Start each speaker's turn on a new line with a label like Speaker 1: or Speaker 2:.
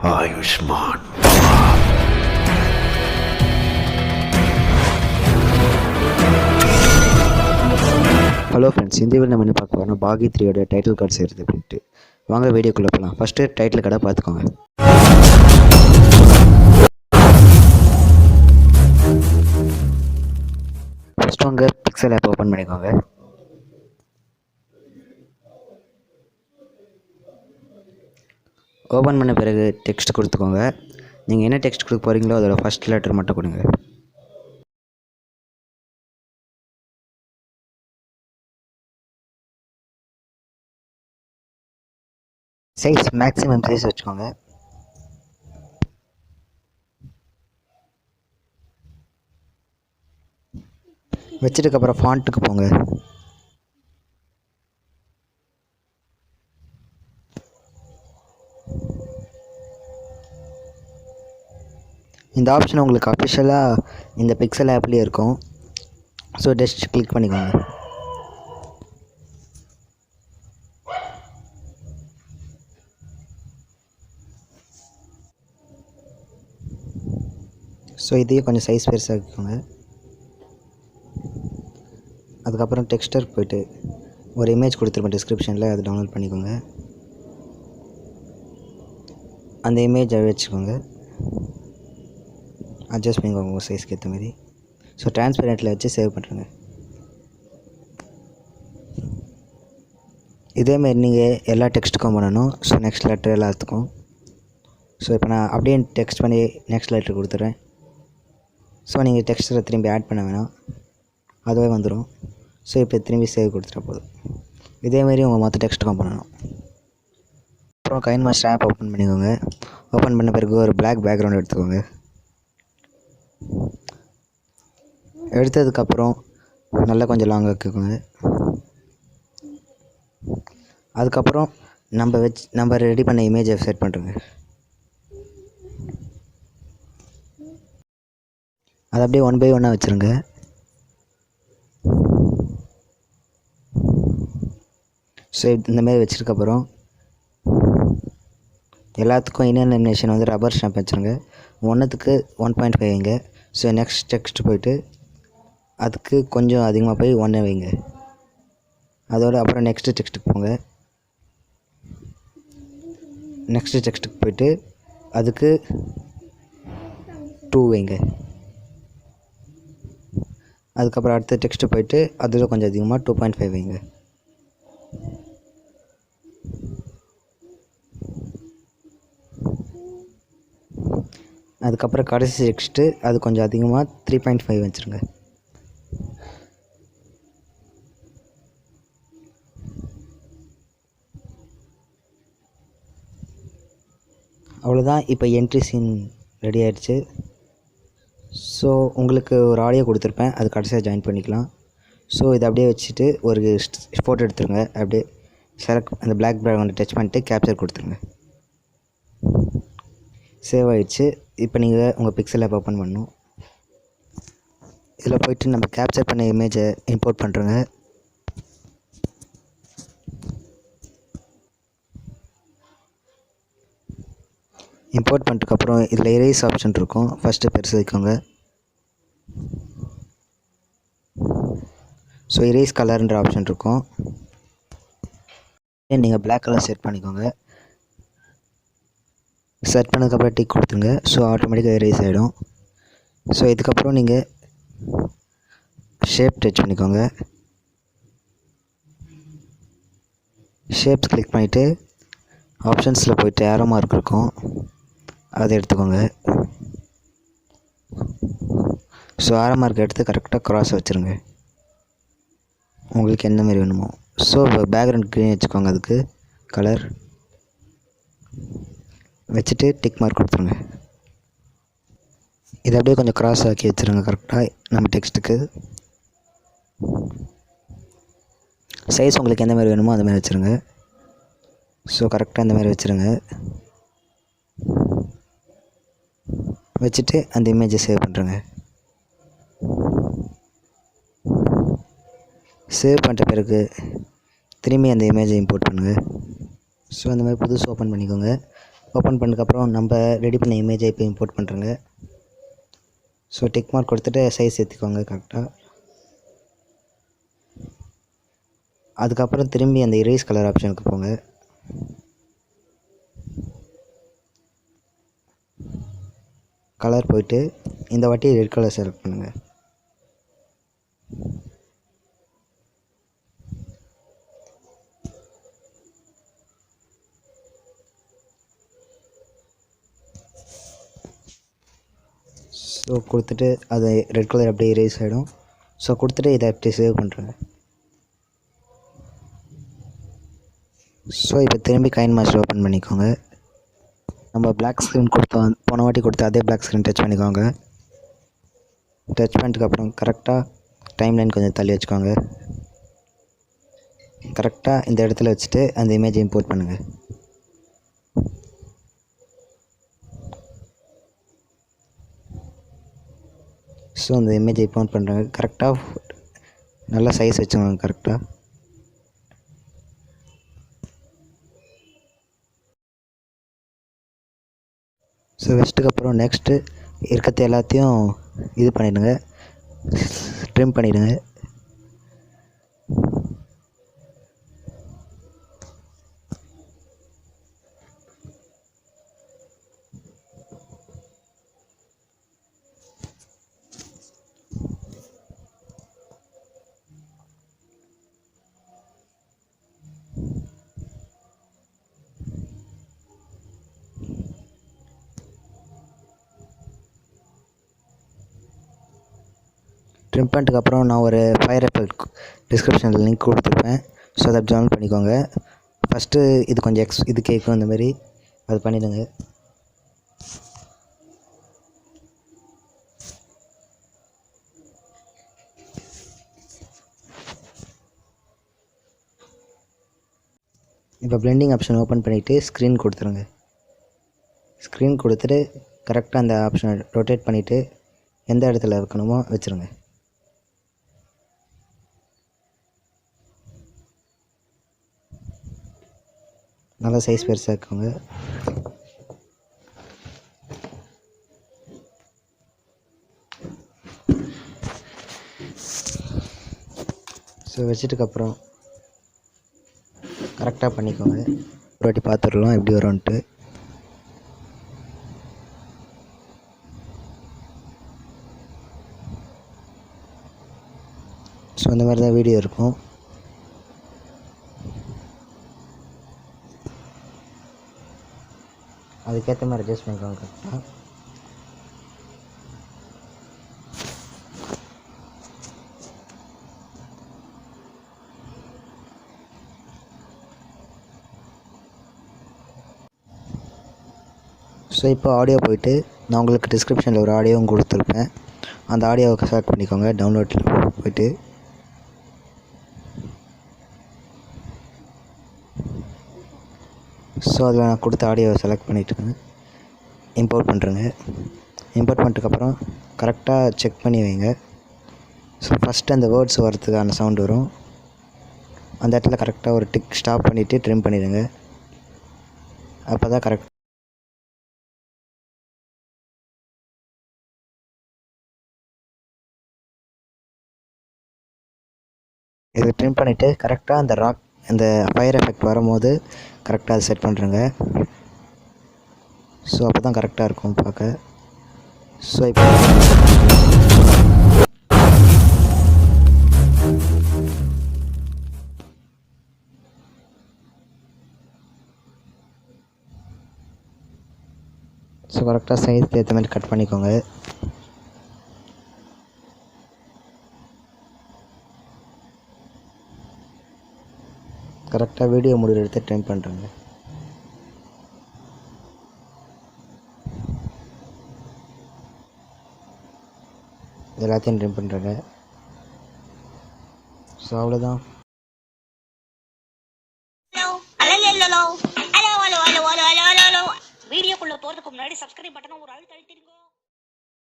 Speaker 1: Ayushman.
Speaker 2: Hello friends, இந்த video நம்ம என்ன பார்க்க போகிறோம்னா பாகி 3யோட டைட்டில் கார்டு செய்கிறது அப்படின்ட்டு. வாங்க வீடியோக்குள்ளே போகலாம். ஃபஸ்ட்டு டைட்டில் கார்டை பார்த்துக்கோங்க. ஃபஸ்ட்டு உங்கள் பிக்சல் ஆப் ஓப்பன் பண்ணிக்கோங்க. ஓப்பன் பண்ண பிறகு டெக்ஸ்ட் கொடுத்துக்கோங்க. நீங்கள் என்ன டெக்ஸ்ட் கொடுக்க போகிறீங்களோ அதோட ஃபஸ்ட் லெட்டர் மட்டும் கொடுங்க. சைஸ் மேக்ஸிமம் சைஸ் வச்சுக்கோங்க. வச்சதுக்கப்புறம் ஃபாண்ட்டுக்கு போங்க. இந்த ஆப்ஷன் உங்களுக்கு அஃபிஷியலாக இந்த பிக்சல் ஆப்லேயே இருக்கும். ஸோ ஜஸ்ட் கிளிக் பண்ணிக்கோங்க. ஸோ இதையும் கொஞ்சம் சைஸ் பெருசாகிக்கோங்க. அதுக்கப்புறம் டெக்ஸ்டருக்கு போய்ட்டு ஒரு இமேஜ் கொடுத்துருப்பேன் டிஸ்கிரிப்ஷனில், அதை டவுன்லோட் பண்ணிக்கோங்க. அந்த இமேஜை வச்சுக்கோங்க, அட்ஜஸ்ட் பண்ணிக்கோங்க உங்கள் சைஸ்க்கு ஏற்ற மாதிரி. ஸோ டிரான்ஸ்பரண்ட்டில் வச்சு சேவ் பண்ணுறேங்க. இதேமாரி நீங்கள் எல்லா டெக்ஸ்ட்டுக்கும் பண்ணணும். ஸோ நெக்ஸ்ட் லெட்டர் எல்லாத்துக்கும். ஸோ இப்போ நான் அப்படியே டெக்ஸ்ட் பண்ணி நெக்ஸ்ட் லெட்டர் கொடுத்துட்றேன். ஸோ நீங்கள் டெக்ஸ்ட்டில் திரும்பி ஆட் பண்ண வேணாம், அதுவே வந்துடும். ஸோ இப்போ திரும்பி சேவ் கொடுத்துட்டா போதும். இதேமாரி உங்கள் மொத்த டெக்ஸ்ட்டுக்கும் பண்ணணும். அப்புறம் கைன் மாஸ்டர் ஆப் ஓப்பன் பண்ணிக்கோங்க. ஓப்பன் பண்ண பிறகு ஒரு பிளாக் பேக்ரவுண்ட் எடுத்துக்கோங்க. எடுத்ததுக்கப்புறம் நல்லா கொஞ்சம் லாங் ஆக்கிக்கோங்க. அதுக்கப்புறம் நம்ம ரெடி பண்ண இமேஜை செட் பண்ணுறோங்க. அதை அப்படியே 1 by 1 வச்சுருங்க. ஸோ இந்தமாரி வச்சதுக்கப்புறம் எல்லாத்துக்கும் இன்னர் லேமினேஷன் வந்து ரப்பர் ஸ்டாம்ப் வச்சுருங்க. ஒன்றுத்துக்கு 1.5 வைங்க. ஸோ நெக்ஸ்ட் டெக்ஸ்ட் போய்ட்டு அதுக்கு கொஞ்சம் அதிகமாக போய் 1 வைங்க. அதோட அப்புறம் நெக்ஸ்ட்டு டெக்ஸ்ட்டுக்கு போங்க. நெக்ஸ்ட்டு டெக்ஸ்ட்டுக்கு போய்ட்டு அதுக்கு 2 வைங்க. அதுக்கப்புறம் அடுத்த டெக்ஸ்ட்டு போய்ட்டு அதில் கொஞ்சம் அதிகமாக 2.5 வைங்க. அதுக்கப்புறம் கடைசி டெக்ஸ்ட்டு அது கொஞ்சம் அதிகமாக 3.5 வச்சுருங்க. அவ்வளோதான். இப்போ என்ட்ரி சீன் ரெடி ஆகிடுச்சு. ஸோ உங்களுக்கு ஒரு ஆடியோ கொடுத்துருப்பேன், அது கடைசியாக ஜாயின் பண்ணிக்கலாம். ஸோ இதை அப்படியே வச்சுட்டு ஒரு ஃபோட்டோ எடுத்துருங்க. அப்படியே அந்த பிளாக் பேக்ரவுண்டை டச் பண்ணிட்டு கேப்சர் கொடுத்துருங்க. சேவ் ஆகிடுச்சு. இப்போ நீங்கள் உங்கள் பிக்சல் ஆப் ஓப்பன் பண்ணணும். இதில் போய்ட்டு நம்ம கேப்சர் பண்ண இமேஜை இம்போர்ட் பண்ணுறோங்க. இம்போர்ட் பண்ணிட்டுக்கப்புறம் இதில் எரேஸ் ஆப்ஷன் இருக்கும். ஃபஸ்ட்டு பெருசு வைக்கோங்க. ஸோ எரேஸ் கலர்ன்ற ஆப்ஷன் இருக்கும். நீங்கள் பிளாக் கலர் செட் பண்ணிக்கோங்க. செட் பண்ணதுக்கப்புறம் டிக் கொடுத்துருங்க. ஸோ ஆட்டோமேட்டிக்காக எரேஸ் ஆகிடும். ஸோ இதுக்கப்புறம் நீங்கள் ஷேப் டச் பண்ணிக்கோங்க. ஷேப்ஸ் கிளிக் பண்ணிவிட்டு ஆப்ஷன்ஸில் போய்ட்டு ஏரோ மார்க் இருக்கும், அதை எடுத்துக்கோங்க. ஸோ ஏரோ மார்க் எடுத்து கரெக்டாக க்ராஸ் வச்சுருங்க, உங்களுக்கு எந்த மாதிரி வேணுமோ. ஸோ பேக்ரவுண்ட் க்ரீன் வச்சுக்கோங்க. அதுக்கு கலர் வச்சுட்டு டிக் மார்க் கொடுத்துருங்க. இதை அப்படியே கொஞ்சம் க்ராஸ் ஆக்கி வச்சுருங்க கரெக்டாக நம்ம டெக்ஸ்ட்டுக்கு. சைஸ் உங்களுக்கு எந்த மாதிரி வேணுமோ அந்த மாதிரி வச்சுருங்க. ஸோ கரெக்டாக இந்த மாதிரி வச்சுருங்க. வச்சுட்டு அந்த இமேஜை சேவ் பண்ணுறேங்க. சேவ் பண்ணிட்ட பிறகு திரும்பி அந்த இமேஜை இம்போர்ட் பண்ணுங்கள். ஸோ அந்த மாதிரி புதுசு ஓப்பன் பண்ணிக்கோங்க. ஓப்பன் பண்ணதுக்கப்புறம் நம்ம ரெடி பண்ண இமேஜை இப்போ இம்போர்ட் பண்ணுறோங்க. ஸோ டிக் மார்க் கொடுத்துட்டு சைஸ் ஏற்றிக்கோங்க கரெக்டாக. அதுக்கப்புறம் திரும்பி அந்த இரேஸ் கலர் ஆப்ஷனுக்கு போங்க. கலர் போயிட்டு இந்த வாட்டி ரெட் கலர் செலக்ட் பண்ணுங்கள். ஸோ கொடுத்துட்டு அது ரெட் கலர் அப்படியே இரேஸ் ஆகிடும். ஸோ கொடுத்துட்டு இதை அப்படியே சேவ் பண்ணுறேங்க. ஸோ இப்போ திரும்பி கைன் மாஸ்டர் ஓப்பன் பண்ணிக்கோங்க. நம்ம பிளாக் ஸ்க்ரீன் போன வாட்டி கொடுத்த அதே பிளாக் ஸ்க்ரீன் டச் பண்ணிக்கோங்க. டச் பண்ணிட்டுக்கப்புறம் கரெக்டாக டைம் லைன் கொஞ்சம் தள்ளி வச்சுக்கோங்க. கரெக்டாக இந்த இடத்துல வச்சுட்டு அந்த இமேஜை இம்போர்ட் பண்ணுங்கள். ஸோ அந்த இமேஜை இம்போர்ட் பண்ணுறாங்க. கரெக்டாக நல்லா சைஸ் வச்சுக்கோங்க கரெக்டாக. ஸோ வச்சதுக்கப்புறம் நெக்ஸ்ட்டு இருக்கிறது எல்லாத்தையும் இது பண்ணிவிடுங்க, ட்ரிம் பண்ணிவிடுங்க. ட்ரிம் பண்ணிட்டுக்கப்புறம் நான் ஒரு ஃபயர் எஃபெக்ட் டிஸ்கிரிப்ஷனில் லிங்க் கொடுத்துருப்பேன். ஸோ அதை ஜாயின் பண்ணிக்கோங்க. ஃபஸ்ட்டு இது கொஞ்சம் இது கேட்கும், இந்த மாதிரி அது பண்ணிவிடுங்க. இப்போ பிளெண்டிங் ஆப்ஷன் ஓப்பன் பண்ணிவிட்டு ஸ்க்ரீன் கொடுத்துருங்க. ஸ்க்ரீன் கொடுத்துட்டு கரெக்டாக அந்த ஆப்ஷனை ரொட்டேட் பண்ணிவிட்டு எந்த இடத்துல வைக்கணுமோ வச்சுருங்க. நல்லா சைஸ் பெருசாக இருக்குங்க. ஸோ வச்சதுக்கப்புறம் கரெக்டாக பண்ணிக்கோங்க. ஒரு வாட்டி பார்த்துடலாம் எப்படி வரும்ன்ட்டு. ஸோ இந்த மாதிரி தான் வீடியோ இருக்கும். அதுக்கேற்ற மாதிரி அட்ஜஸ்ட் பண்ணிக்கோங்க கரெக்டாக. ஸோ இப்போ ஆடியோ போயிட்டு நான் உங்களுக்கு டிஸ்கிரிப்ஷனில் ஒரு ஆடியோவும் கொடுத்துருப்பேன். அந்த ஆடியோவை செலக்ட் பண்ணிக்கோங்க. டவுன்லோட்டில் போயிட்டு ஸோ அதில் நான் கொடுத்த ஆடியோவை செலக்ட் பண்ணிவிட்டுங்க, இம்போர்ட் பண்ணுறேங்க. இம்போர்ட் பண்ணிட்டுக்கப்புறம் கரெக்டாக செக் பண்ணி வைங்க. ஸோ ஃபஸ்ட்டு அந்த வேர்ட்ஸ் வரதுக்கான சவுண்ட் வரும். அந்த இடத்துல கரெக்டாக ஒரு டிக் ஸ்டாப் பண்ணிவிட்டு ட்ரிம் பண்ணிடுங்க. அப்போ தான் கரெக்ட். இதை ட்ரிம் பண்ணிவிட்டு கரெக்டாக அந்த அந்த ஃபயர் எஃபெக்ட் வரும்போது கரெக்டாக அதை செட் பண்ணுறேங்க. ஸோ அப்போ தான் கரெக்டாக இருக்கும் பார்க்க. ஸோ இப்போ கரெக்டாக சைஸ்க்கு ஏற்ற மாதிரி கட் பண்ணிக்கோங்க. கரெக்டாக வீடியோ முடிவு எடுத்து ட்ரிம் பண்ணுறேங்க. எல்லாத்தையும் ட்ரிம் பண்ணுறேங்க. ஸோ அவ்வளோதான்.
Speaker 1: வீடியோக்குள்ள போறதுக்கு முன்னாடி சப்ஸ்கிரைப் பட்டனை ஒரு அழுத்த அழுத்திருங்க.